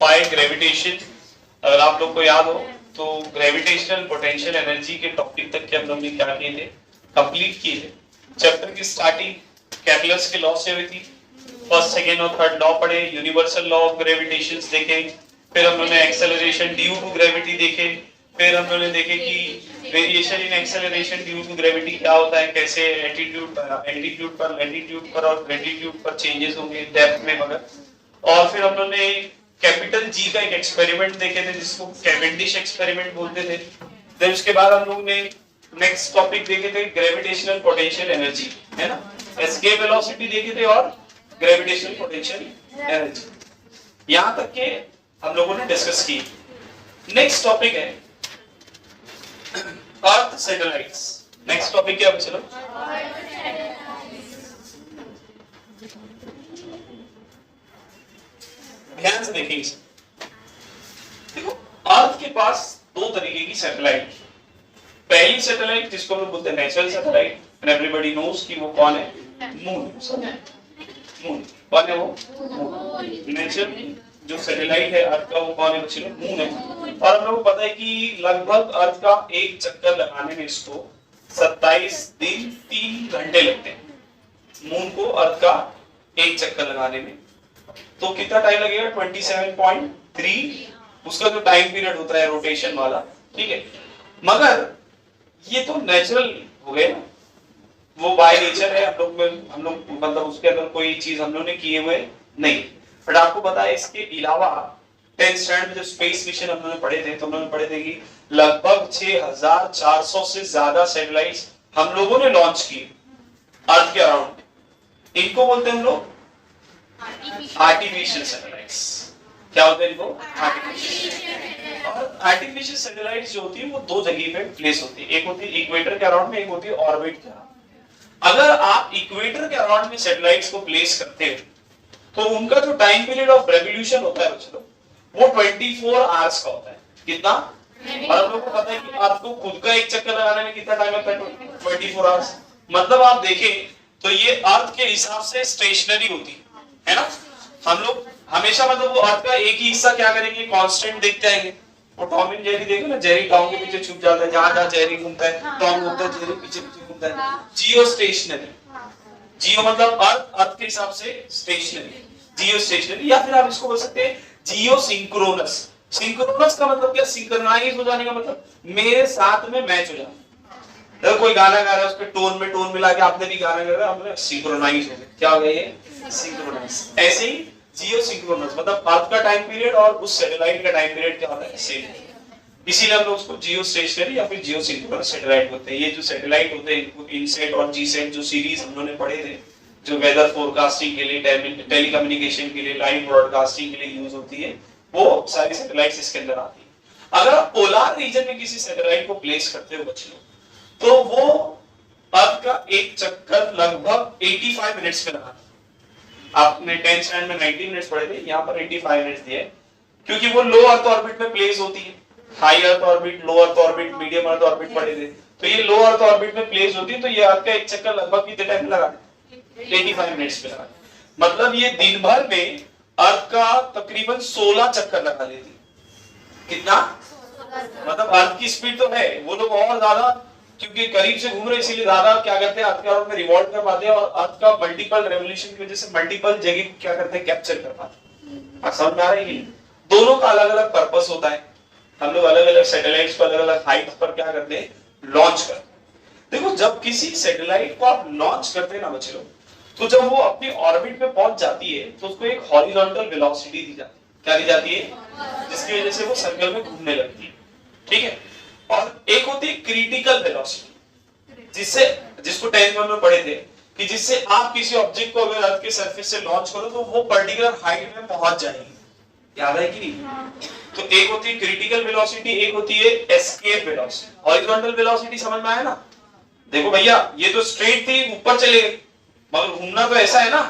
Bye gravitation. अगर आप लोग को याद हो तो ग्रेविटेशनल पोटेंशियल एनर्जी के टॉपिक तक के हम लोग ने क्या किए थे, कंप्लीट किए थे। चैप्टर की स्टार्टिंग केपलर्स के लॉ से हुई थी, फर्स्ट सेकेंड और थर्ड लॉ पढ़े, यूनिवर्सल लॉ ऑफ ग्रेविटेशन देखे, फिर हम लोगों ने एक्सेलरेशन ड्यू टू ग्रेविटी देखे, फिर हम लोगों ने देखे कि variation in acceleration due to gravity क्या होता है, कैसे एल्टीट्यूड पर लैटिट्यूड पर और लैटिट्यूड पर चेंजेस होंगे डेप्थ में मगर। और फिर हम लोगों ने कैपिटल जी का एक एक्सपेरिमेंट देखे थे जिसको कैवेंडिश एक्सपेरिमेंट बोलते थे। फिर उसके बाद हम लोग ने नेक्स्ट टॉपिक देखे थे ग्रेविटेशनल पोटेंशियल एनर्जी, है ना, एस्केप वेलोसिटी देखे थे और ग्रेविटेशनल पोटेंशियल एनर्जी, यहां तक के हम लोगों ने डिस्कस की। नेक्स्ट टॉपिक है अर्थ सैटेलाइट्स। नेक्स्ट टॉपिक क्या है, चलो ध्यान से देखेंगे। देखो अर्थ के पास दो तरीके की सैटेलाइट। पहली सैटेलाइट जिसको हम लोग बोलते हैं natural satellite, and everybody knows कि वो कौन है, मून। मून कौन है, वो नेचुरल जो सैटेलाइट है अर्थ का, वो कौन है बच्चे, मून है। और हम लोगों को पता है कि लगभग अर्थ का एक चक्कर लगाने में इसको 27 दिन 3 घंटे लगते हैं। मून को अर्थ का एक चक्कर लगाने में तो कितना टाइम लगेगा, 27.3 उसका जो टाइम पीरियड होता है रोटेशन वाला, ठीक है। मगर ये तो नेचुरल हो गए ना, वो बाय नेचर है, हम लोग मतलब उसके अंदर कोई चीज हम लोग ने किए हुए नहीं। बट आपको पता है इसके अलावा 10th स्टैंडर्ड में जो स्पेस मिशन हम लोगों ने पढ़े थे तो हम लोगों ने पढ़े थे कि लगभग 6400 से ज्यादा सैटेलाइट्स हम लोगों ने लॉन्च किए अर्थ के अराउंड। इनको बोलते हैं हम लोग आर्टिफिशियल सैटेलाइट्स। क्या होते हैं इनको, आर्टिफिशियल। और आर्टिफिशियल सैटेलाइट्स जो होती है वो दो जगह पे प्लेस होती है, एक होती है इक्वेटर के अराउंड में, एक होती है ऑर्बिट के अराउंड। अगर आप इक्वेटर के अराउंड में सैटेलाइट्स को प्लेस करते हो तो उनका जो टाइम पीरियड ऑफ रेवोल्यूशन होता है बच्चों वो 24 आवर्स का होता है। कितना, और हम लोग को पता है कि अर्थ को खुद का एक चक्कर लगाने में कितना टाइम लगता है, 24 आवर्स। मतलब आप देखें तो ये अर्थ के हिसाब से स्टेशनरी होती है ना। हम लोग हमेशा मतलब वो अर्थ का एक ही हिस्सा क्या करेंगे, कांस्टेंट देखते आएंगे। वो टॉम एंड जेरी देखो ना, जेरी टॉम के पीछे छुप जाता है, जहां जेरी घूमता है टॉम घूमता है, जेरी पीछे पीछे घूमता है। जियो स्टेशनरी, जियो मतलब अर्थ के हिसाब से स्टेशनरी, जियो स्टेशनरी। या फिर आप इसको बोल सकते हैं जियो सिंक्रोनस। सिंक्रोनस का मतलब क्या, सिंक्रोनाइज हो जाने का मतलब मेरे साथ में मैच हो जाना। जब कोई गाना गा रहा है उसके टोन में टोन मिला के आपने भी गाना गा रहा है, हमने सिंक्रोनाइज हो गए। क्या हो गया ये, सिंक्रोनाइज। ऐसे ही जियो सिंक्रोनस मतलब अर्थ का टाइम पीरियड और उस सैटेलाइट का टाइम पीरियड क्या होता है, सेम। इसीलिए हम लोग उसको जियो स्टेशनरी या फिर जियो सिंक्रोनस सैटेलाइट बोलते हैं। ये जो सैटेलाइट होते हैं इनसेट और जीसेट जो सीरीज हम लोगों ने पढ़े थे, जो वेदर फोरकास्टिंग के लिए, टेलीकम्युनिकेशन के लिए, लाइव ब्रॉडकास्टिंग के लिए यूज होती है, वो सारी सैटेलाइट्स इसके अंदर आती है। अगर आप पोलर रीजन में किसी सैटेलाइट को प्लेस करते हो बच्चों तो वो अर्थ का एक चक्कर लगभग 85 मिनट्स में लगाता है। आपने 10th स्टैंडर्ड में 90 मिनट्स पढ़े थे, यहाँ पर 85 मिनट्स दिए क्योंकि वो लो अर्थ ऑर्बिट में प्लेस होती है। High earth orbit, low earth orbit, medium earth orbit पढ़े थे, तो ये लो अर्थ ऑर्बिट में प्लेस होती है। तो ये अर्थ का एक चक्कर लगभग कितने टाइम में लगाते हैं, 85 मिनट्स पे लगा। मतलब ये दिन भर में अर्थ का तकरीबन 16 चक्कर लगा लेती। कितना, मतलब अर्थ की स्पीड तो है, वो लोग और ज्यादा क्योंकि करीब से घूम रहे इसीलिए ज्यादा क्या करते हैं, अर्थ के अराउंड में रिवॉल्व कर पाते हैं और अर्थ का मल्टीपल रेवोल्यूशन की वजह से मल्टीपल जगह को क्या करते हैं, कैप्चर कर पाते हैं। समझ में आ रही है, दोनों का अलग अलग पर्पस होता है। हम लोग अलग अलग सैटेलाइट्स को अलग अलग हाइट पर क्या करते हैं, लॉन्च करते हैं। देखो जब किसी सैटेलाइट को आप लॉन्च करते हैं ना बच्चे लोग, तो जब वो अपनी ऑर्बिट पे पहुंच जाती है तो उसको एक हॉरिजॉन्टल वेलोसिटी दी जाती है। क्या दी जाती है, जिसकी वजह से वो सर्कल में घूमने लगती है, ठीक है। और एक होती है क्रिटिकल वेलोसिटी, जिसको 10th में पढ़े थे कि जिससे आप किसी ऑब्जेक्ट को अगर अर्थ के सरफेस से लॉन्च करो तो वो पर्टिकुलर हाइट में पहुंच जाएगी। याद है कि नहीं? तो एक होती है क्रिटिकल वेलोसिटी, एक होती है एस्केप वेलोसिटी। हॉरिजॉन्टल वेलोसिटी समझ में आया ना। देखो भैया ये तो स्ट्रेट थी, ऊपर चले गए, मगर घूमना तो ऐसा है ना,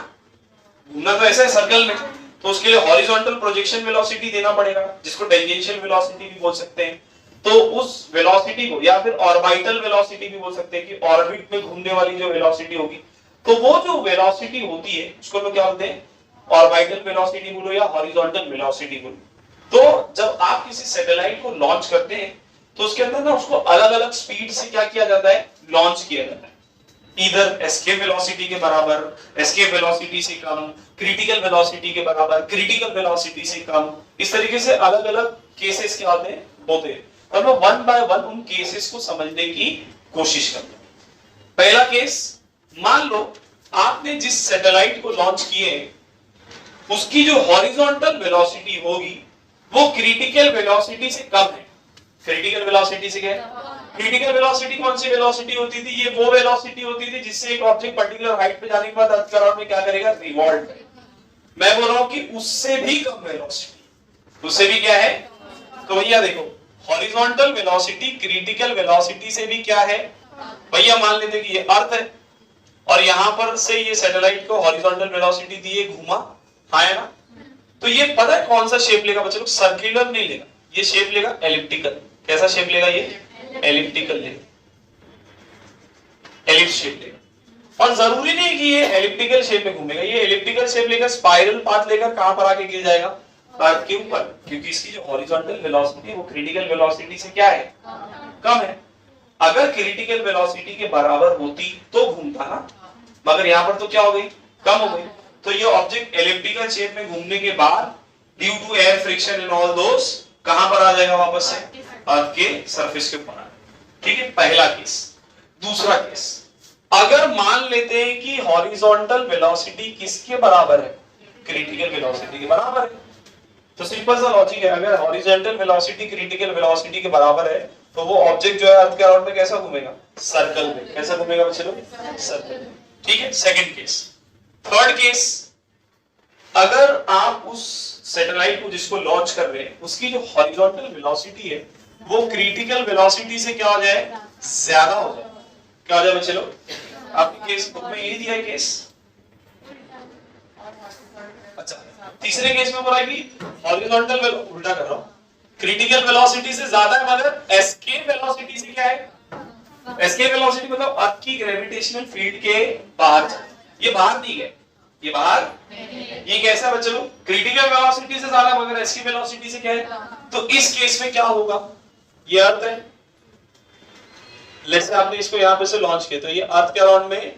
घूमना तो ऐसा है सर्कल में, तो उसके लिए हॉरिजॉन्टल प्रोजेक्शन वेलोसिटी देना पड़ेगा, जिसको टेंजेंशियल वेलोसिटी भी बोल सकते हैं। तो उस वेलोसिटी को या फिर ऑर्बिटल वेलोसिटी भी बोल सकते हैं कि ऑर्बिट में घूमने वाली जो वेलोसिटी होगी, तो वो जो वेलोसिटी होती है उसको लोग क्या बोलते हैं, ऑर्बिटल वेलोसिटी बोलो या हॉरिजॉन्टल वेलोसिटी बोलो। तो जब आप किसी सैटेलाइट को लॉन्च करते हैं तो उसके अंदर ना उसको अलग अलग स्पीड से क्या किया जाता है, लॉन्च किया जाता है। इधर एस्केप वेलोसिटी के बराबर, एस्केप वेलोसिटी से कम, क्रिटिकल वेलोसिटी के बराबर, क्रिटिकल वेलोसिटी से कम, इस तरीके से अलग अलग केसेस क्या होते हैं। तो मैं वन बाय वन उन केसेस को समझने की कोशिश करता हूं। पहला केस, मान लो आपने जिस सैटेलाइट को लॉन्च किए उसकी जो हॉरिजॉन्टल वेलोसिटी होगी वो क्रिटिकल वेलोसिटी से कम है। क्रिटिकल वेलोसिटी से क्या है? क्रिटिकल वेलोसिटी कौन सी वेलोसिटी होती थी? ये वो वेलोसिटी होती थी जिससे एक ऑब्जेक्ट पर्टिकुलर हाइट पे जाने के बाद अर्थ के अराउंड में क्या करेगा, रिवॉल्व करेगा। मैं बोल रहा हूं कि उससे भी कम वेलोसिटी, उससे भी क्या है? तो भैया देखो, हॉरिजॉन्टल वेलोसिटी क्रिटिकल वेलोसिटी से भी क्या है भैया, मान लेते हैं कि ये अर्थ है और यहां पर से ये सैटेलाइट को हॉरिजॉन्टल वेलोसिटी दी है, घूमा, हाँ है ना? तो ये पता है कौन सा शेप लेगा बच्चों? सर्कुलर नहीं लेगा, ये शेप लेगा एलिप्टिकल। कैसा शेप लेगा? ये एलिप्टिकल लेगा, एलिप्स शेप लेगा। और जरूरी नहीं कि ये एलिप्टिकल शेप में घूमेगा, ये एलिप्टिकल शेप लेकर स्पाइरल पाथ लेकर कहां पर आके गिर जाएगा, अर्थ के ऊपर, क्योंकि इसकी जो हॉरिजॉन्टल वेलोसिटी वो क्रिटिकल वेलोसिटी से क्या है, कम है। अगर क्रिटिकल वेलोसिटी के बराबर होती तो घूमता ना, मगर यहां पर तो क्या हो गई, कम हो गई। तो ये ऑब्जेक्ट एलिप्टिकल शेप में घूमने के बाद due to air friction and all those कहां पर आ जाएगा, वापस से अर्थ के सरफेस के ऊपर। ठीक है, पहला केस। दूसरा केस, अगर मान लेते हैं कि हॉरिजॉन्टल वेलोसिटी किसके बराबर है, क्रिटिकल वेलोसिटी के बराबर है, तो सिंपल सा लॉजिक है, अगर हॉरिजॉन्टल वेलोसिटी क्रिटिकल वेलोसिटी के बराबर है तो वो ऑब्जेक्ट जो है अर्थ के अराउंड में कैसा घूमेगा, सर्कल में। कैसा घूमेगा बच्चे लोग, सर्कल। ठीक है, सेकंड केस। थर्ड केस, अगर आप उस सैटेलाइट को जिसको लॉन्च कर रहे हैं उसकी जो हॉरिजॉन्टल वेलोसिटी है वो क्रिटिकल वेलोसिटी से क्या हो जाए, ज्यादा हो जाए। क्या हो जाए बच्चे लोग, आपके केस बुक में यही दिया है केस। अच्छा, तीसरे केस में बोला कि हॉरिजॉन्टल उल्टा कर रहा हूं, क्रिटिकल वेलोसिटी से ज्यादा है मगर एस्केप वेलोसिटी से क्या है, एस्केप वेलोसिटी मतलब अर्थ की ग्रेविटेशनल फील्ड के बाहर। ये बाहर नहीं है, ये बाहर, ये कैसा है बच्चे लोग, क्रिटिकल वेलोसिटी से ज्यादा मगर एस्केप वेलोसिटी से क्या है। तो इस केस में क्या होगा, ये अर्थ है, लेट्स से आपने इसको यहां पे से लॉन्च किया तो ये अर्थ के अराउंड में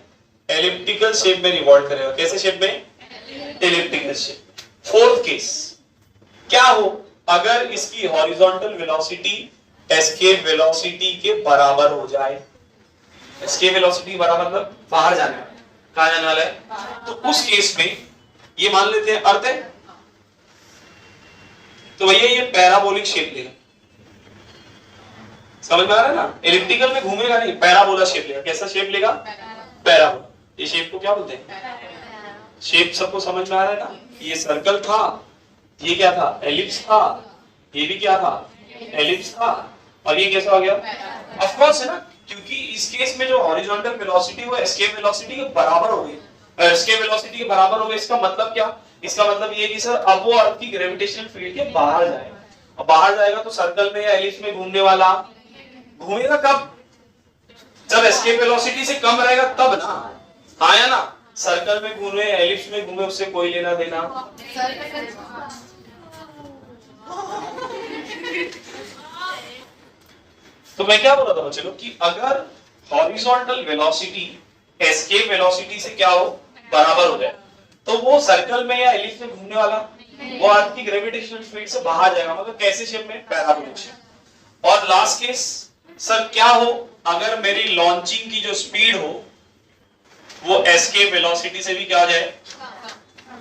एलिप्टिकल शेप में रिवॉल्व करेगा। कैसे शेप में, एलिप्टिकल शेप। फोर्थ केस, क्या हो अगर इसकी हॉरिजॉन्टल वेलोसिटी एस्केप वेलोसिटी के बराबर हो जाए। एस्केप वेलोसिटी बराबर मतलब बाहर जाने वाला, कहां जाने वाला है, तो उस केस में ये मान लेते हैं अर्थ है, तो भैया ये पैराबोलिक शेप लेगा। समझ में आ रहा है ना, एलिप्टिकल में घूमेगा नहीं, पैराबोला शेप लेगा। कैसा शेप लेगा, पैराबोला। ये शेप को क्या बोलते हैं, शेप सबको समझ में आ रहा है ना। ये सर्कल था, ये क्या था, एलिप्स था, ये भी क्या था, एलिप्स था, और ये कैसा हो गया, ऑफ कोर्स है ना, क्योंकि इस केस में जो हॉरिजॉन्टल वेलोसिटी वो एस्केप वेलोसिटी के बराबर हो गई। एस्केप वेलोसिटी के बराबर हो गई, इसका मतलब क्या, इसका मतलब ये कि सर अब वो अर्थ की ग्रेविटेशनल फील्ड के बाहर जाएगा, और बाहर जाएगा तो सर्कल में या एलिप्स में घूमने वाला घूमेगा कब, जब एस्केप वेलोसिटी से कम रहेगा तब ना, हाँ या ना। सर्कल में घूमे, एलिप्स में घूमे, उससे कोई लेना देना। तो मैं क्या बोल रहा था बच्चों कि अगर हॉरिजॉन्टल वेलोसिटी एस्केप वेलोसिटी से क्या हो, बराबर हो जाए, तो वो सर्कल में या एलिप्स में घूमने वाला वो अर्थ की ग्रेविटेशनल फील्ड से बाहर जाएगा, मतलब कैसे शेप में, पैराबोलिक शेप। और लास्ट केस, सर क्या हो अगर मेरी लॉन्चिंग की जो स्पीड हो वो एस्केप वेलोसिटी से भी क्या हो जाए,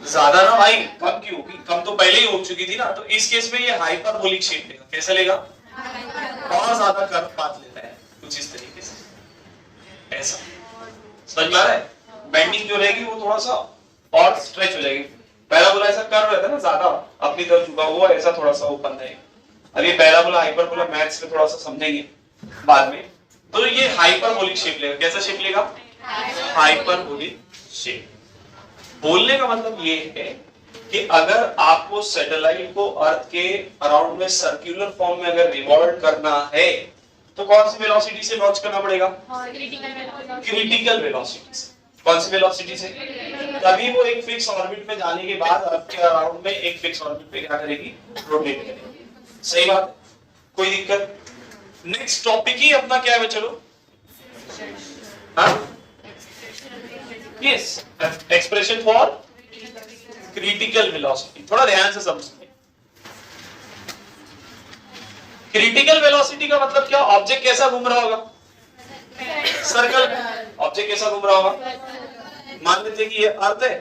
ज्यादा ना भाई, कम क्यों, कम तो पहले ही हो चुकी थी ना। तो इस केस में ये हाइपरबोलिक शेप लेगा। कैसा लेगा, बहुत ज्यादा कर्व पाथ लेता है, कुछ इस तरीके से, ऐसा। समझ में आ रहा है, बेंडिंग जो रहेगी वो थोड़ा सा और स्ट्रेच हो जाएगी। पैराबोला ऐसा कर्व रहता है ना, ज्यादा अपनी तरफ झुका हुआ, ऐसा थोड़ा सा ओपन रहेगा। अब ये पैराबोला हाइपरबोला मैथ्स में थोड़ा सा समझेंगे बाद में। तो ये हाइपरबोलिक शेप लेगा। कैसा शेप लेगा, हाइपरबोलिक शेप। बोलने का मतलब ये है कि अगर आपको सैटेलाइट को अर्थ के अराउंड में सर्कुलर फॉर्म में अगर रिवॉल्व करना है तो कौन सी वेलोसिटी से लॉन्च करना पड़ेगा, क्रिटिकल वेलोसिटी से। कौन सी वेलोसिटी से, तभी वो एक फिक्स ऑर्बिट में जाने के बाद अर्थ के अराउंड में एक फिक्स ऑर्बिट पे क्या करेगी, रोटेट करेगी। सही बात है, कोई दिक्कत। नेक्स्ट टॉपिक ही अपना क्या है चलो, yes expression for critical velocity. थोड़ा ध्यान से समझिए, क्रिटिकल वेलोसिटी का मतलब क्या, ऑब्जेक्ट कैसा घूम रहा होगा, सर्कल में। ऑब्जेक्ट कैसा घूम रहा होगा, मान लीजिए कि ये अर्थ है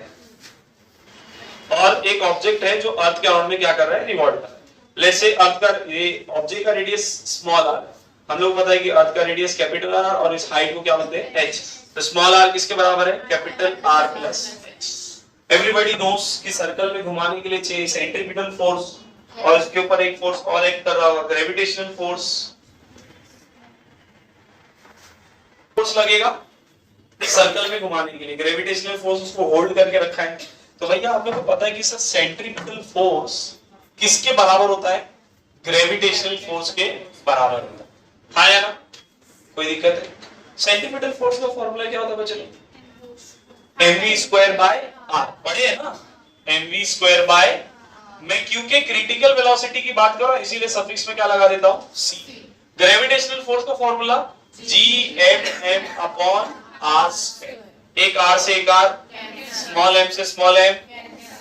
और एक ऑब्जेक्ट है जो अर्थ के अराउंड में क्या कर रहा है, रिवॉल्व कर रहा है। लेट्स से अर्थ का, ये ऑब्जेक्ट का रेडियस स्मॉल आर, हम लोग पता है कि अर्थ का रेडियस कैपिटल आर और इस हाइट को क्या बोलते हैं, h। तो स्मॉल आर किसके बराबर है, capital R plus h। Everybody knows कि सर्कल में घुमाने के लिए चाहिए सेंट्रीपिटल फोर्स, और इसके ऊपर एक फोर्स और एक्ट कर रहा होगा, ग्रेविटेशनल फोर्स। फोर्स लगेगा सर्कल में घुमाने के लिए, ग्रेविटेशनल फोर्स उसको होल्ड करके रखा है। तो भैया आप लोगों को पता है कि सर सेंट्रीपिटल फोर्स किसके बराबर होता है, ग्रेविटेशनल फोर्स के बराबर होता है, हाँ या ना, कोई दिक्कत है। सेंट्रीपिटल फोर्स का फॉर्मूला क्या होता है बच्चों, mv स्क्वायर बाय r, पढ़े है ना, mv स्क्वायर बाय, मैं क्योंकि क्रिटिकल वेलोसिटी की बात कर रहा हूं इसीलिए सफिक्स में क्या लगा देता हूं, c। ग्रेविटेशनल फोर्स का formula gmm upon r square, एक r से एक r, स्मॉल m से स्मॉल m।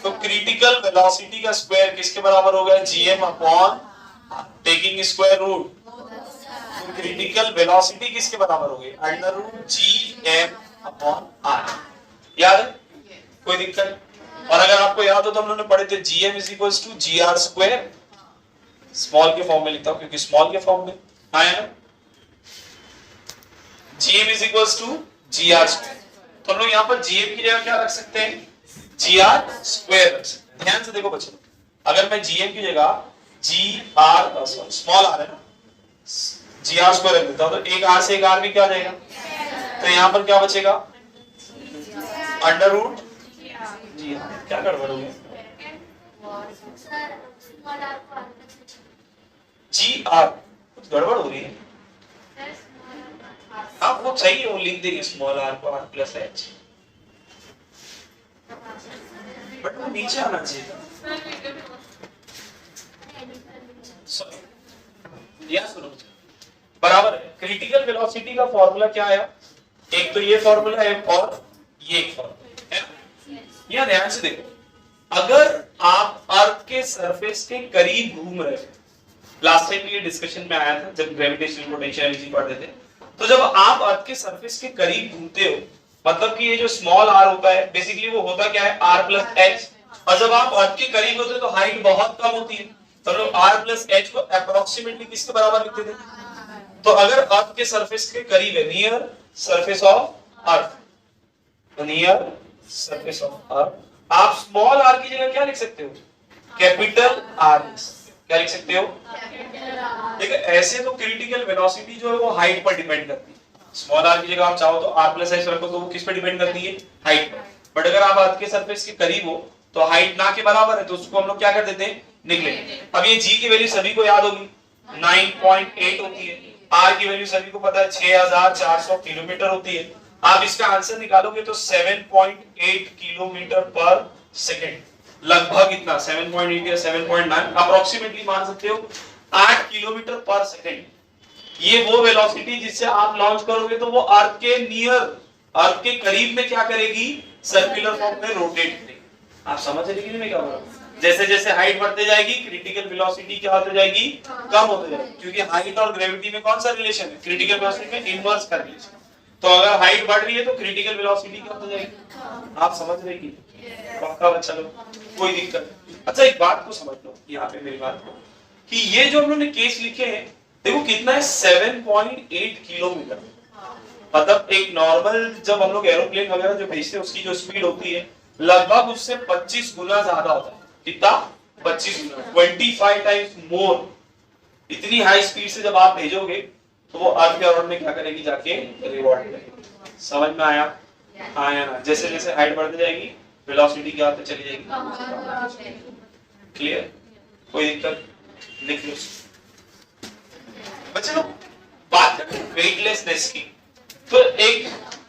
तो क्रिटिकल वेलोसिटी का स्क्वायर किसके बराबर होगा, gm upon taking square root. तो क्रिटिकल वेलोसिटी किसके बराबर होगी, under root gm upon r। याद है, कोई दिक्कत। और अगर आपको याद हो तो हम लोगों ने पढ़े थे gm is equals to gr square, small के फॉर्म में लिखता हूं क्योंकि स्मॉल के फॉर्म में आया ना, gm is equals to gr square. तो हम लोग यहाँ पर gm की जगह क्या रख सकते हैं, gr स्क्वायर रख सकते हैं। ध्यान से देखो बच्चों, अगर मैं gm की जगह gr स्मॉल r है ना, gr स्क्वायर रख देता हूं तो एक r से एक r भी क्या आ जाएगा, तो यहाँ पर क्या बचेगा, अंडर रूट जी। क्या गड़बड़ हो गया, जी आर कुछ गड़बड़ हो रही है, हाँ वो सही है, वो लिख देंगे स्मॉल आर को आर प्लस एच, बट वो नीचे आना चाहिए। या सुनो, बराबर है। क्रिटिकल वेलोसिटी का फॉर्मूला क्या आया, एक तो ये फॉर्मूला है और ये एक फॉर्मूला है। यहां ध्यान से देखो, अगर आप अर्थ के सरफेस के करीब घूम रहे हैं, लास्ट टाइम ये डिस्कशन में आया था जब ग्रेविटेशनल पोटेंशियल एनर्जी पढ़ते थे, तो जब आप अर्थ के सरफेस के करीब घूमते हो, मतलब कि ये जो स्मॉल आर होता है बेसिकली वो होता क्या है, आर प्लस एच। और जब आप अर्थ के करीब होते हो तो हाइट बहुत कम होती है, तो लोग आर प्लस एच को अप्रोक्सीमेटली किसके बराबर लिखते थे। तो अगर अर्थ के सरफेस के करीब है, near surface of earth, near surface of अर्थ, आप स्मॉल आर की जगह क्या लिख सकते हो, कैपिटल आर। क्या लिख सकते हो, देखो ऐसे तो क्रिटिकल वेलोसिटी जो है वो हाइट पर डिपेंड करती है। स्मॉल आर की जगह आप चाहो तो आर प्लस एच रखो तो वो किस पर डिपेंड करती है, हाइट पर। बट अगर आप अर्थ के सरफेस के करीब हो तो हाइट ना के बराबर है, तो उसको हम लोग क्या कर देते हैं, निकले। अब ये जी की वैल्यू सभी को याद होगी, 9.8 होती है। आर की वैल्यू सभी को पता है 6400 किलोमीटर होती है। आप इसका आंसर निकालोगे तो 7.8 किलोमीटर पर सेकेंड, लगभग इतना 7.8 या 7.9 अप्रोक्सीमेटली मान सकते हो, 8 किलोमीटर पर सेकेंड। ये वो वेलोसिटी जिससे आप लॉन्च करोगे तो वो अर्थ के नियर, अर्थ के करीब में क्या करेगी, सर्कुलर फॉर्म में रोटेट करेगी। आप समझ रहे हैं मैं क्या बोल रहा हूं, जैसे जैसे हाइट बढ़ते जाएगी क्रिटिकल वेलोसिटी क्या होती जाएगी, कम होती जाएगी, क्योंकि हाइट और ग्रेविटी में कौन सा रिलेशन है, क्रिटिकल वेलोसिटी में इनवर्स का रिलेशन। तो अगर हाइट बढ़ रही है तो क्रिटिकल वेलोसिटी क्या हो जाएगी, आप समझ रहे हैं, पक्का बच्चा लोग, कोई दिक्कत। अच्छा एक बात को समझ लो यहाँ पे मेरी बात को, कि ये जो हम लोगों ने केस लिखे हैं देखो कितना है, 7.8 किलोमीटर। मतलब एक नॉर्मल जब हम लोग एरोप्लेन वगैरह जो भेजते हैं उसकी जो स्पीड होती है लगभग उससे 25 गुना ज्यादा होता है। कितना, 25 गुना, 25 टाइम्स मोर। इतनी हाई स्पीड से जब आप भेजोगे तो वो अर्थ के अराउंड में क्या करेगी, जाके रिवॉल्व करेगी। समझ में आया, आया ना। जैसे जैसे हाइट बढ़ती जाएगी वेलोसिटी क्या होती चली जाएगी। क्लियर, कोई दिक्कत, लिख लो बच्चे लोग। बात करते हैं वेटलेसनेस की, तो एक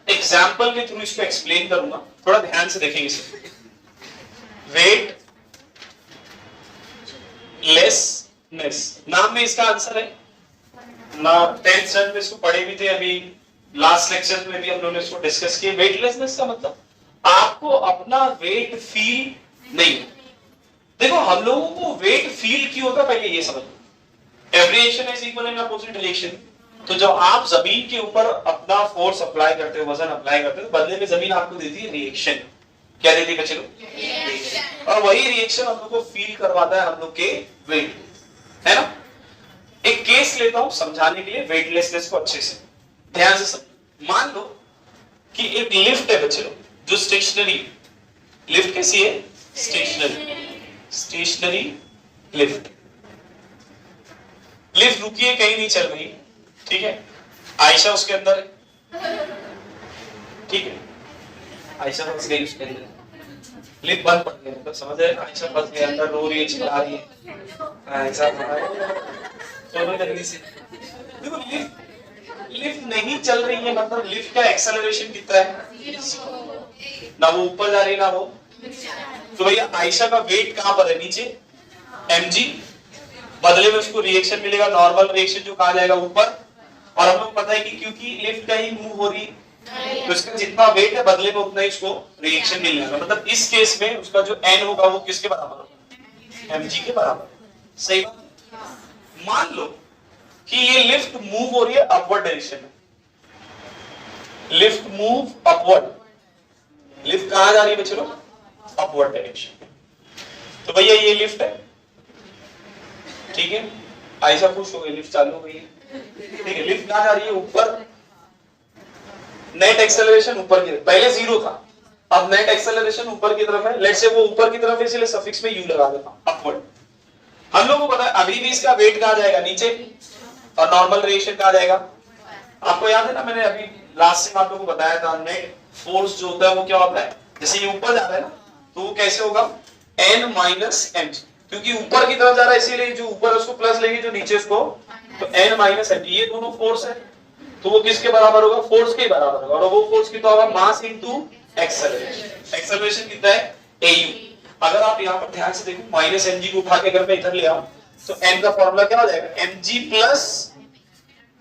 एग्जांपल के थ्रू इसको एक्सप्लेन करूंगा, थोड़ा ध्यान से देखेंगे इसे। वेट लेस नाम में इसका आंसर है ना। 10th स्टैंडर्ड में इसको पढ़े भी थे, अभी लास्ट लेक्चर में भी हम लोगों ने इसको डिस्कस किया। वेटलेसनेस का मतलब आपको अपना वेट फील नहीं। देखो हम लोगों को वेट फील क्यों होता, पहले ये समझो। Every action is equal in opposite direction. तो जब आप जमीन के ऊपर अपना फोर्स अप्लाई करते हो, वजन अप्लाई करते हो, तो बदले में जमीन आपको देती है रिएक्शन। क्या देती है बच्चे लोग? और वही रिएक्शन हम लोग को फील करवाता है हम लोग के वेट, है ना। एक केस लेता हूं समझाने के लिए वेटलेसनेस को अच्छे से ध्यान से समझो। मान लो कि एक लिफ्ट है बच्चे लोग, जो स्टेशनरी लिफ्ट कैसी है? Stationery lift. लिफ्ट रुकी है, कहीं नहीं चल रही, ठीक है। आयशा उसके अंदर है, ठीक है। आयशा फंस गई उसके अंदर, लिफ्ट बंद पड़ गया, तो समझ रहे? आयशा फंस गई अंदर, रो रही है, चिल्ला रही है। आयशा सोनो जल्दी से। देखो लिफ्ट नहीं चल रही है, मतलब लिफ्ट का एक्सेलरेशन कितना है? ना वो ऊपर जा रही है ना वो। तो भैया आयशा का वेट कहां पर है? नीचे, mg। बदले में उसको रिएक्शन मिलेगा, नॉर्मल रिएक्शन, जो कहा जाएगा ऊपर। और हम लोग पता है कि क्योंकि लिफ्ट कहीं मूव हो रही, तो इसका जितना वेट है बदले में उतना ही उसको रिएक्शन मिल जाएगा। मतलब इस केस में उसका जो n होगा वो किसके बराबर होगा? mg के बराबर। सही बात। मान लो कि ये लिफ्ट मूव हो रही है अपवर्ड डायरेक्शन में। Lift move upward. लिफ्ट कहां जा रही है बच्चे लोग? Upward direction. तो भैया ये लिफ्ट है, ठीक है। आयशा खुश हो गई, लिफ्ट चालू हो गई है, ठीक है। लिफ्ट कहां जा रही है? ऊपर। नेट एक्सेलरेशन ऊपर की, पहले 0 था, अब नेट एक्सेलरेशन ऊपर की तरफ है। लेट्स से वो ऊपर की तरफ है, इसलिए सफिक्स में यू लगा देता हूं, अपवर्ड। हम लोगों को पता है अभी भी इसका वेट कहां जाएगा? नीचे। और नॉर्मल रिएक्शन कहां जाएगा? आपको याद है ना, मैंने अभी लास्ट टाइम आप लोगों को बताया था, नेट फोर्स जो होता है वो क्या होता है? जैसे ये ऊपर जा रहा है ना, तो वो कैसे होगा? n माइनस mg, क्योंकि ऊपर की तरफ जा रहा है, इसीलिए जो ऊपर उसको प्लस लेंगे, जो नीचे उसको, तो n माइनस mg। ये दोनों फोर्स है, तो वो किसके बराबर होगा? फोर्स के बराबर होगा। और वो फोर्स कितना होगा? Mass into acceleration. एक्सेलरेशन कितना है? au। अगर आप यहाँ पर ध्यान से देखो, माइनस mg को उठा के अगर मैं इधर ले आऊं, तो n का फॉर्मूला क्या हो जाएगा? mg प्लस,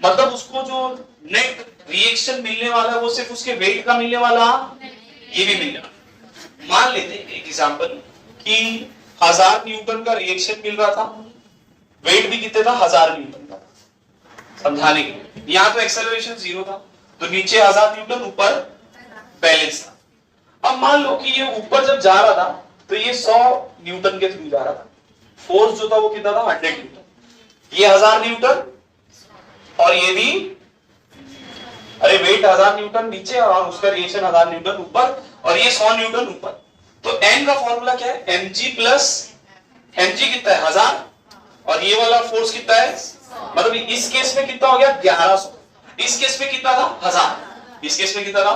मतलब उसको जो नेट रिएक्शन मिलने वाला है वो सिर्फ उसके वेट का मिलने वाला, ये भी मिलने वाला। मान लेते हैं एक एग्जांपल कि 1000 न्यूटन का रिएक्शन मिल रहा था, वेट भी कितने था? 1000 न्यूटन का। समझाने के लिए, यहां तो एक्सेलरेशन 0 था, तो नीचे 1000 न्यूटन, ऊपर बैलेंस था। अब मान लो कि ये ऊपर जब जा रहा था तो ये 100 न्यूटन के थ्रू जा रहा था। फोर्स जो था वो कितना था? 100 न्यूटन। ये 1000 न्यूटन और ये भी, अरे वेट 1000 न्यूटन नीचे और उसका रिएक्शन 1000 न्यूटन ऊपर, और ये 100 न्यूटन ऊपर। तो n का फॉर्मूला क्या है? mg प्लस, mg कितना है? 1000, और ये वाला फोर्स कितना है? मतलब इस केस में कितना हो गया? 1100। इस केस में कितना था? 1000। इस केस में कितना था?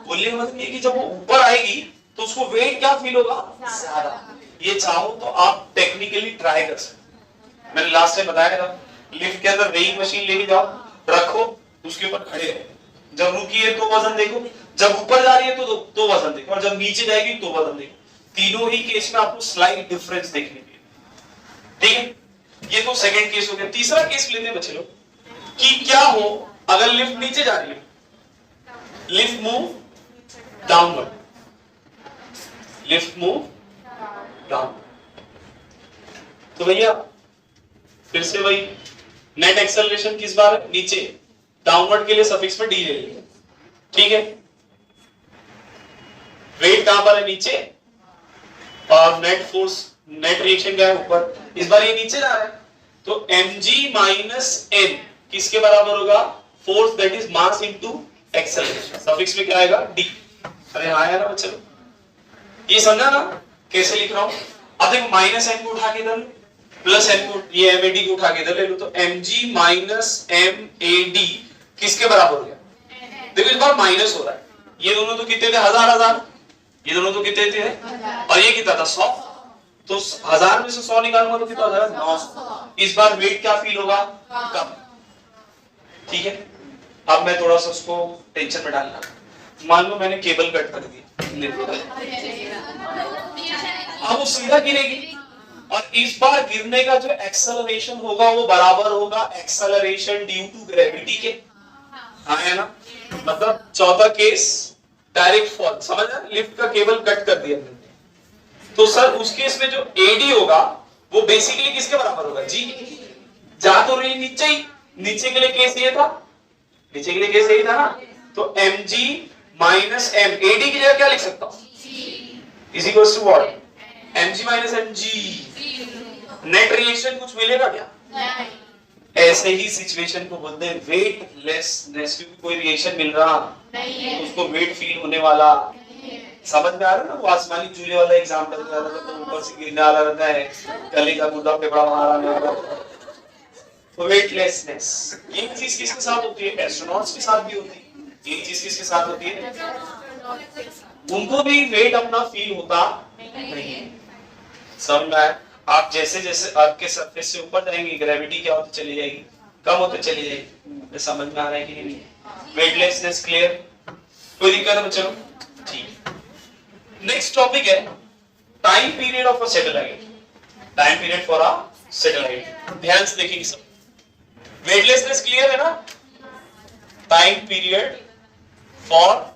बोलने का मतलब ये कि जब वो ऊपर आएगी तो उसको वेट क्या फील होगा? ज्यादा। ये चाहो तो आप टेक्निकली ट्राई कर सकते। मैंने लास्ट टाइम बताया था, लिफ्ट के अंदर वेइंग मशीन लेके जाओ, रखो, उसके ऊपर खड़े रहो। जब रुकी है तो वजन देखो, जब ऊपर जा रही है तो वजन देखो, और जब नीचे जाएगी तो वजन देखो। तीनों ही केस में आपको स्लाइट डिफरेंस देखने के लिए, ठीक है। ये तो सेकंड केस हो गया। तीसरा केस लेते हैं बच्चे लोग कि क्या हो अगर लिफ्ट नीचे जा रही है, lift move downward, lift move down. तो भैया फिर से वही नेट एक्सेलरेशन किस बार है? नीचे। डाउनवर्ड के लिए सफिक्स में डी ले लेंगे, ठीक है। वेट कहां पर है? नीचे, और नेट फोर्स, नेट रिएक्शन क्या है? ऊपर। इस बार ये नीचे जा रहा है, तो mg माइनस n किसके बराबर होगा? Force that is mass into acceleration. Suffix में क्या आएगा? d। अरे हाँ यार बच्चों, ये समझा ना कैसे लिख रहा हूं? अब देखो माइनस n को उठा के इधर, प्लस n को, ये mad को उठा के इधर ले लो, तो mg माइनस mad किसके बराबर हो गया? देखो इस बार माइनस हो रहा है। ये दोनों तो कितने थे? 1000। ये दोनों तो कितने थे? और ये कितना था? 100। तो 1000 में से 100 निकालूंगा तो कितना हो जाएगा? 900। इस बार वेट क्या फील होगा? कम, ठीक है। अब मैं थोड़ा सा उसको टेंशन में डालना। मान लो मैंने केबल कट कर दी, अब वो सीधा गिरेगी, और इस बार गिरने का जो एक्सेलरेशन होगा वो बराबर होगा एक्सेलरेशन ड्यू टू ग्रेविटी के। हाँ है ना, मतलब चौथा केस डायरेक्ट फॉल, समझ रहे, लिफ्ट का केबल कट कर दिया तो सर उस केस में जो एडी होगा वो बेसिकली किसके बराबर होगा, जी। जा तो रही नीचे ही, नीचे के लिए केस ये था, नीचे के लिए केस यही था ना, तो mg माइनस m, एडी की जगह क्या लिख सकता हूं, is equal to what, mg minus mg। Net reaction कुछ मिलेगा क्या, नहीं। ऐसे ही सिचुएशन को बोलते हैं वेटलेसनेस, क्योंकि कोई रिएक्शन मिल रहा नहीं है, उसको वेट फील होने वाला, समझ में आ रहा है ना। वो आसमानी चूल्हे वाला एग्जांपल दिया था, तो ऊपर से गिरने वाला रहता है, गले का गुर्दा पे बड़ा मारा, तो वेटलेसनेस। ये चीज किसके साथ होती है, एस्ट्रोनॉट्स के साथ भी होती है। ये चीज किसके साथ होती है, उनको भी वेट अपना फील होता नहीं। समझ में आया। आप जैसे जैसे अर्थ के सरफेस से ऊपर जाएंगे ग्रेविटी क्या होती चली जाएगी, कम होती चली जाएगी। समझ में आ रहा है कि नहीं, वेटलेसनेस क्लियर, कोई दिक्कत है बच्चों, ठीक। नेक्स्ट टॉपिक है time period of a satellite, time period for a satellite. ध्यान से देखिए सब, वेटलेसनेस क्लियर है ना, टाइम पीरियड फॉर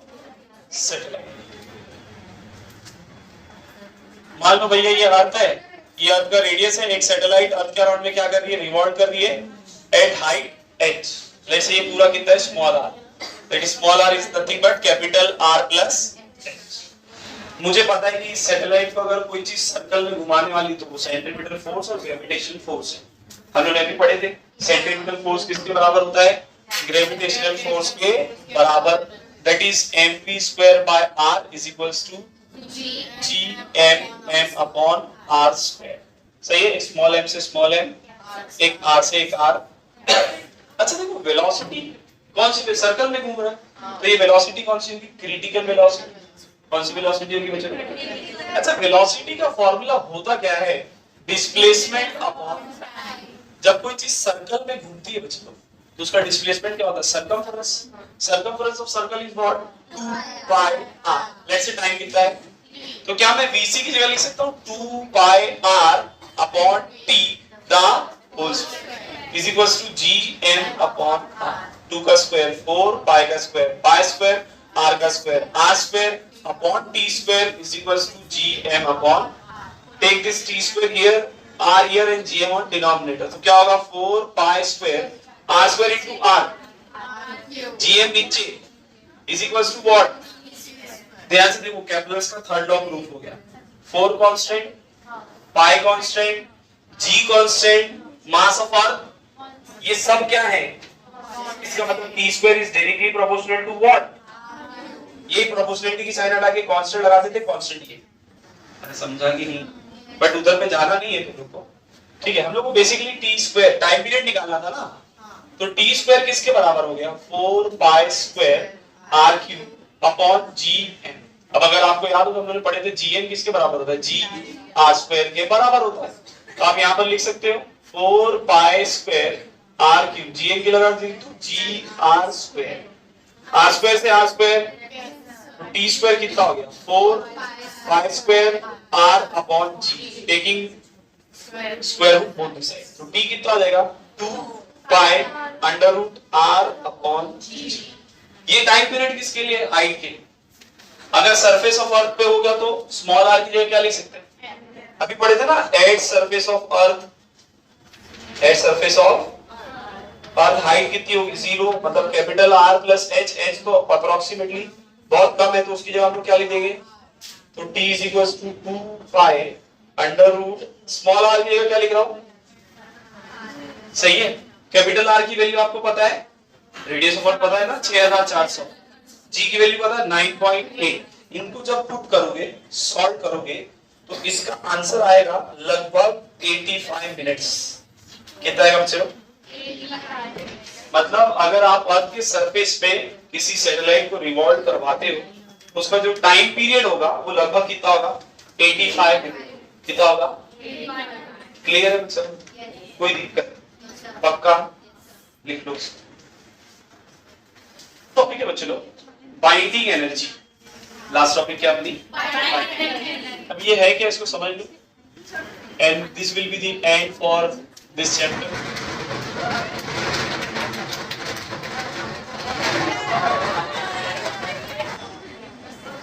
सैटेलाइट। मान लो भैया ये अर्थ है, ये अर्थ का रेडियस है, एक सैटेलाइट अर्थ के अराउंड में क्या कर रही है, रिवॉल्व कर रही है एट हाइट h। जैसे ये पूरा कितना है, small r, that is small r is nothing but capital R plus h। मुझे पता है कि सैटेलाइट को अगर कोई चीज सर्कल में घुमाने वाली तो वो सेंट्रीपिटल फोर्स और ग्रेविटेशनल फोर्स है, हम लोग ने भी पढ़े थे। सेंट्रीपिटल फोर्स किसके बराबर होता है, ग्रेविटेशनल फोर्स के बराबर, that is mv² r is equals to gm upon r square. सही है, स्मॉल m से स्मॉल m, एक r से एक r। अच्छा देखो वेलोसिटी कौन सी, सर्कल में घूम रहा है, तो ये वेलोसिटी कौन सी होगी, क्रिटिकल वेलोसिटी। कौन सी वेलोसिटी होगी बच्चों, अच्छा वेलोसिटी का फॉर्मूला होता क्या है, डिस्प्लेसमेंट अपॉन, जब कोई चीज सर्कल में घूमती है बच्चों तो उसका डिस्प्लेसमेंट क्या होता है, circumference. Circumference of circle is what, 2 pi r। Let's say time कितना है, तो क्या मैं vc की जगह लिख सकता हूं 2 pi r upon t the whole square is equals to gm upon r। 2 का स्क्वायर 4, पाई का स्क्वायर पाई स्क्वायर, r का square r square upon t square is equals to gm upon, take this t square here, r here and gm on denominator, तो क्या होगा 4 pi square r square into r, gm नीचे is equals to what, ध्यान से देखो Kepler's का third law proof हो गया, 4 constant, pi constant, g constant, mass of earth, ये सब क्या है, इसका मतलब t square is directly proportional to what, ये प्रोपोर्शनलिटी की साइन हटा के कांस्टेंट लगा देते, कांस्टेंट ये, अरे समझा कि नहीं, बट उधर पे जाना नहीं है तुम लोग को, ठीक है। हम लोग को basically t square time period निकालना था ना, तो t स्क्वायर किसके बराबर हो गया, 4 pi square r cube upon gm। अब अगर आपको याद हो तो हम लोग पढ़े थे gm किसके बराबर होता है, g r स्क्वायर के बराबर होता है, तो आप यहां पर लिख सकते हो 4 pi square r cube, gm की लगा दी तो g r square, r square से r स्क्वायर, तो t स्क्वायर कितना हो गया 4 pi square r upon g, taking square root both the side, तो t कितना आ जाएगा 2 pi under root r upon g। ये टाइम पीरियड किसके लिए, हाइट के लिए। अगर सरफेस ऑफ अर्थ पे होगा तो स्मॉल r की जगह क्या लिख सकते हैं, अभी पढ़े थे ना, at surface of earth, at surface of earth height कितनी होगी 0, मतलब capital R plus h, h तो अप्रोक्सीमेटली बहुत कम है तो उसकी जगह हम लोग क्या लिख देंगे, तो t is equals to 2 pi under root, small r की जगह क्या लिख रहा हूं, सही है, कैपिटल R की वैल्यू आपको पता है, रेडियस ऑफ अर्थ पता है ना 6400, g की वैल्यू पता है 9.8, इनको जब पुट करोगे सॉल्व करोगे तो इसका आंसर आएगा लगभग 85 मिनट्स। कितना आएगा बच्चों, मतलब अगर आप अर्थ के सरफेस पे किसी सैटेलाइट को रिवॉल्व करवाते हो तो उसका जो टाइम पीरियड होगा वो लगभग कितना होगा 85 मिनट, कितना होगा, क्लियर है बच्चों, कोई दिक्कत पक्का लिख लो। टॉपिक है बच्चों बाइंडिंग एनर्जी, लास्ट टॉपिक क्या अपनी, अब ये है क्या, इसको समझ लो। and this will be the end for this chapter.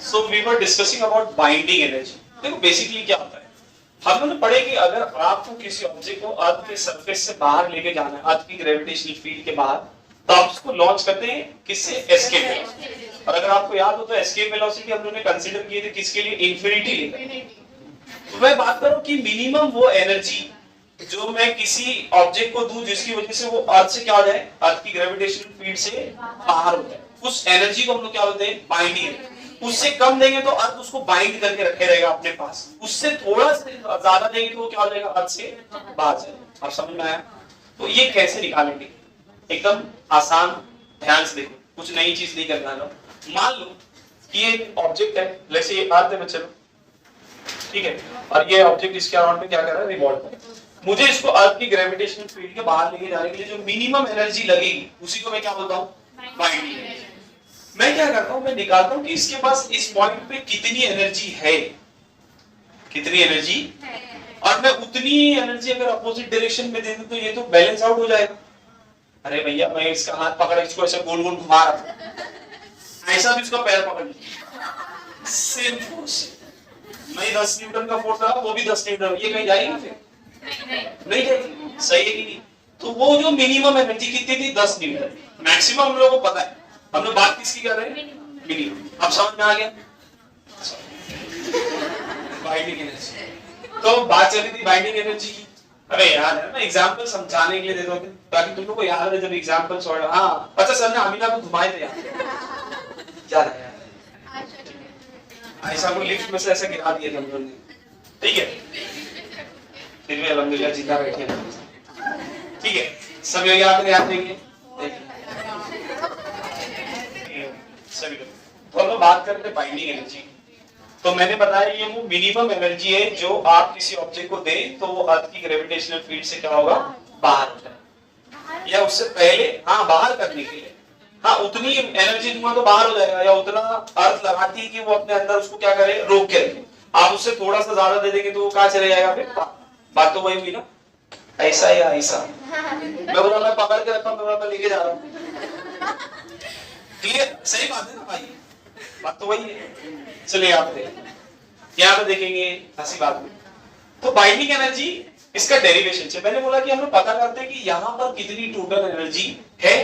So we were discussing about binding energy. देखो बेसिकली क्या होता है, हम लोगों ने पढ़े कि अगर आपको किसी ऑब्जेक्ट को अर्थ के सरफेस से बाहर लेके जाना है, अर्थ की ग्रेविटेशनल फील्ड के बाहर, तो आप उसको लॉन्च करते हैं किससे? Escape velocity. और अगर आपको याद हो तो एस्केप वेलोसिटी हम लोगों ने कंसीडर किए थे किसके लिए? इंफिनिटी लेकर। तो मैं बात करूं कि मिनिमम वो एनर्जी जो मैं किसी ऑब्जेक्ट को दूं जिसकी वजह से वो अर्थ से क्या हो जाए? अर्थ की ग्रेविटेशनल फील्ड से बाहर हो जाए, उस एनर्जी को हम लोग क्या बोलते हैं? बाइंडिंग। उससे कम देंगे तो अर्थ उसको बाइंड करके रखे रहेगा अपने पास, उससे थोड़ा से ज्यादा देंगे तो वो क्या हो जाएगा? अर्थ से बाहर जाएगा। आप समझ में आया? तो ये कैसे निकालेंगे? एकदम आसान, ध्यान से देखो, कुछ नई चीज नहीं करना है। मान लो कि ये ऑब्जेक्ट है, जैसे ये अर्थ है, चलो ठीक है, और ये ऑब्जेक्ट इसके अराउंड में क्या कर रहा है? रिवॉल्व कर रहा है। मुझे इसको अर्थ की ग्रेविटेशनल फील्ड के बाहर लेके जाने के लिए जो मिनिमम एनर्जी लगेगी उसी को मैं क्या बोलता हूँ? Binding energy. मैं क्या करता हूं, मैं निकालता हूं कि इसके पास इस पॉइंट पे कितनी एनर्जी है, कितनी एनर्जी है, और मैं उतनी एनर्जी अगर अपोजिट डायरेक्शन में दे दूं तो ये तो बैलेंस आउट हो जाएगा। अरे भैया मैं इसका हाथ पकड़ इसको ऐसे गोल गोल घुमा रहा, ऐसा भी इसका पैर पकड़ लिया, सेम फोर्स, मैं 10 न्यूटन का फोर्स लगा, वो भी 10 न्यूटन, ये कहीं जाएगी? फिर नहीं जाएगी, सही है कि नहीं? तो वो जो मिनिमम एनर्जी कितनी थी? 10 न्यूटन। मैक्सिमम हम लोगों को पता है, हम लोग बात किसकी कर रहे हैं? मिनिमम। अब समझ में आ गया? Binding energy. तो बात चली थी बाइंडिंग एनर्जी की। अरे यार है ना, एग्जांपल समझाने के लिए दे दो ताकि तुम लोग को याद रहे जब एग्जांपल सॉल्व। हाँ अच्छा सर ने अमीना को घुमाए थे यार, याद है यार, ऐसा को लिफ्ट में से ऐसे गिरा दिया था हम लोगों ने, ठीक है, फिर भी अल्हम्दुलिल्लाह जिंदा बैठे हैं, ठीक है। सब लोग याद देंगे सभी लोग। तो हम लोग बात करते हैं बाइंडिंग एनर्जी। तो मैंने बताया ये वो मिनिमम एनर्जी है जो आप किसी ऑब्जेक्ट को दें तो वो अर्थ की ग्रेविटेशनल फील्ड से क्या होगा? बाहर हो जाए, या उससे पहले, हाँ बाहर करने के लिए, हाँ उतनी एनर्जी दूंगा तो बाहर हो जाएगा, या उतना अर्थ लगाती है कि वो अपने अंदर उसको क्या करे? रोक के रखे। आप उससे थोड़ा सा ज्यादा दे देंगे तो वो कहाँ चले जाएगा? फिर बात तो वही हुई ना, ऐसा या ऐसा। मैं बोला मैं पकड़ के रखा, मैं लेके जा रहा हूँ, क्लियर? सही बात है ना भाई, बात तो वही है। चलिए आप यहाँ पे देखेंगे हंसी बात में। तो बाइंडिंग एनर्जी इसका डेरिवेशन है। मैंने बोला कि हम लोग पता करते हैं कि यहाँ पर कितनी टोटल एनर्जी है,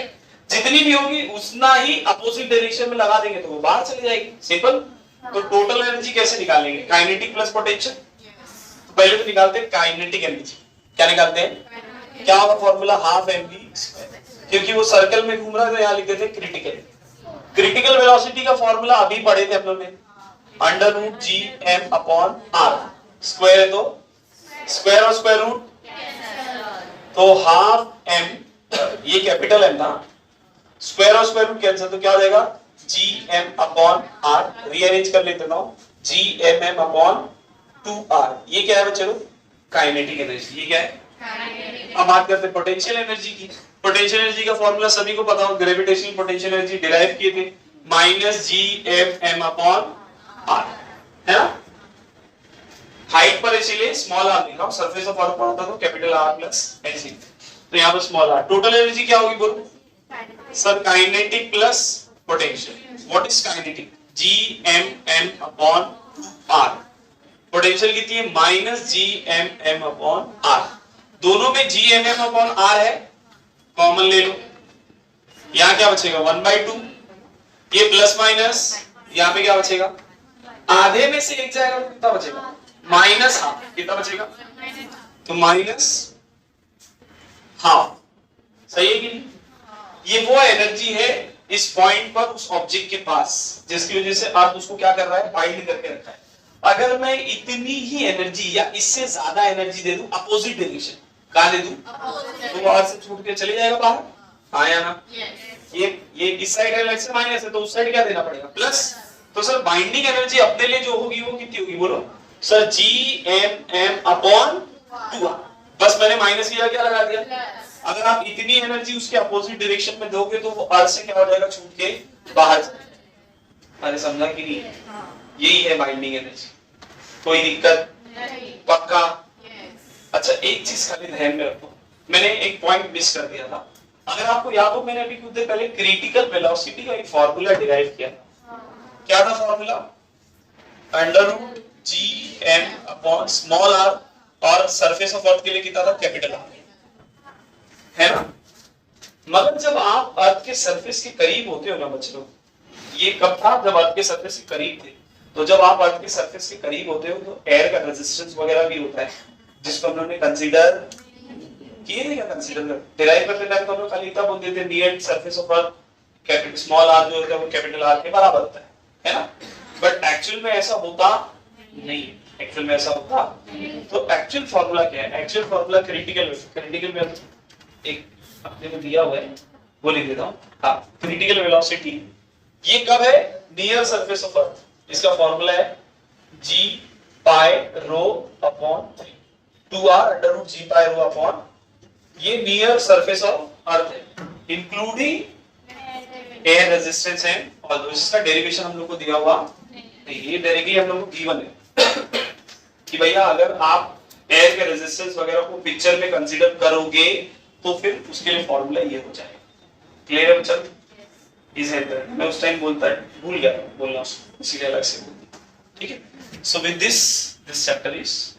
जितनी भी होगी उतना ही अपोजिट डायरेक्शन में लगा देंगे तो वो बाहर चली जाएगी, सिंपल। तो टोटल एनर्जी कैसे निकालेंगे? Kinetic plus potential. तो पहले तो निकालते हैं काइनेटिक एनर्जी। क्या निकालते हैं? क्या होगा फॉर्मूला? हाफ mv², क्योंकि वो सर्कल में घूम रहा है तो यहाँ लिख देते क्रिटिकल। क्रिटिकल वेलोसिटी का फॉर्मूला अभी पढ़े थे हम लोग ने, √gm/r, स्क्वायर है तो स्क्वायर और स्क्वायर रूट, तो हाफ m, ये कैपिटल M था, स्क्वायर और स्क्वायर रूट कैंसिल, तो क्या हो जाएगा? gm/r। रीअरेंज कर लेते ना, gmm/2r। ये क्या है बच्चों? Kinetic energy. ये क्या है? अब बात करते हैं पोटेंशियल एनर्जी की। पोटेंशियल एनर्जी का फॉर्मूला सभी को पता हो, ग्रेविटेशनल पोटेंशियल एनर्जी डिराइव किए थे, -gmm/r, है ना? हाइट पर इसीलिए स्मॉल r लिखा, सरफेस ऑफ अर्थ होता तो कैपिटल R प्लस एनर्जी, तो यहाँ पर स्मॉल r। टोटल एनर्जी क्या होगी बोलो sir? Kinetic plus potential. What is kinetic? gmm/r। Potential कितनी है? -gmm/r। दोनों में gmm/r है, कॉमन ले लो, यहाँ क्या बचेगा? 1/2, ये प्लस माइनस, यहाँ पे क्या बचेगा? आधे में से एक जाएगा तो कितना बचेगा? -½ कितना बचेगा? तो -½ सही है कि नहीं? ये वो एनर्जी है इस पॉइंट पर उस ऑब्जेक्ट के पास जिसकी वजह से आप उसको क्या कर रहा है? बाइंड करके रखा है। अगर मैं इतनी ही एनर्जी या इससे ज्यादा एनर्जी दे दूं अपोजिट डायरेक्शन, कहां दे दूं? तो बाहर से छूट के चले जाएगा बाहर, हाँ या ना? ये इस साइड है, लेट्स से माइनस है, तो उस साइड क्या देना पड़ेगा? प्लस। तो सर बाइंडिंग एनर्जी अपने लिए जो होगी वो कितनी होगी बोलो सर? gmm/2r। बस मैंने माइनस किया, क्या लगा दिया? अगर आप इतनी एनर्जी उसके अपोजिट डायरेक्शन में दोगे तो वो अर्थ से क्या हो जाएगा? छूट के बाहर। अरे समझा कि नहीं? यही है बाइंडिंग एनर्जी। कोई दिक्कत? पक्का? अच्छा एक चीज खाली ध्यान में रखो, मैंने एक पॉइंट मिस कर दिया था। अगर आपको याद हो मैंने अभी कुछ देर पहले क्रिटिकल वेलोसिटी का एक फार्मूला डिराइव किया था। क्या था formula? Under root G M upon small R, और सरफेस ऑफ अर्थ के लिए कितना था? कैपिटल आर, है ना? मगर जब आप अर्थ के सरफेस के करीब होते हो ना बच्चों, ये कब था? जब अर्थ के सरफेस के करीब थे। तो जब आप अर्थ के सरफेस के करीब होते हो तो एयर का रेजिस्टेंस वगैरह भी होता है, जिसको हम लोगों ने कंसीडर किए थे। क्या कंसीडर कर डिराइव करते टाइम तो हम लोग खाली इतना बोल देते near surface of earth capital small R जो होता है वो कैपिटल आर के बराबर होता है ना? बट एक्चुअल में ऐसा होता नहीं, एक्चुअल में ऐसा होता। तो एक्चुअल फार्मूला क्या है? एक्चुअल फार्मूला क्रिटिकल में एक अपने को दिया हुआ है, वो लिख देता हूँ। हाँ, क्रिटिकल वेलोसिटी ये कब है? Near surface of earth. इसका फार्मूला है g pi rho upon 3, 2r under root g pi rho upon, ये नियर सरफेस ऑफ अर्थ है, इंक्लूडिंग एयर रेजिस्टेंस है। और इसका डेरिवेशन हम लोग को दिया हुआ नहीं, ये डायरेक्टली हम लोग को गिवन है कि भैया अगर आप एयर के रेजिस्टेंस वगैरह को पिक्चर में कंसीडर करोगे तो फिर उसके लिए फार्मूला ये हो जाएगा। क्लियर है बच्चा? मैं उस टाइम भूल गया बोलना, इसीलिए अलग से बोल दिया। ठीक है, so with this chapter is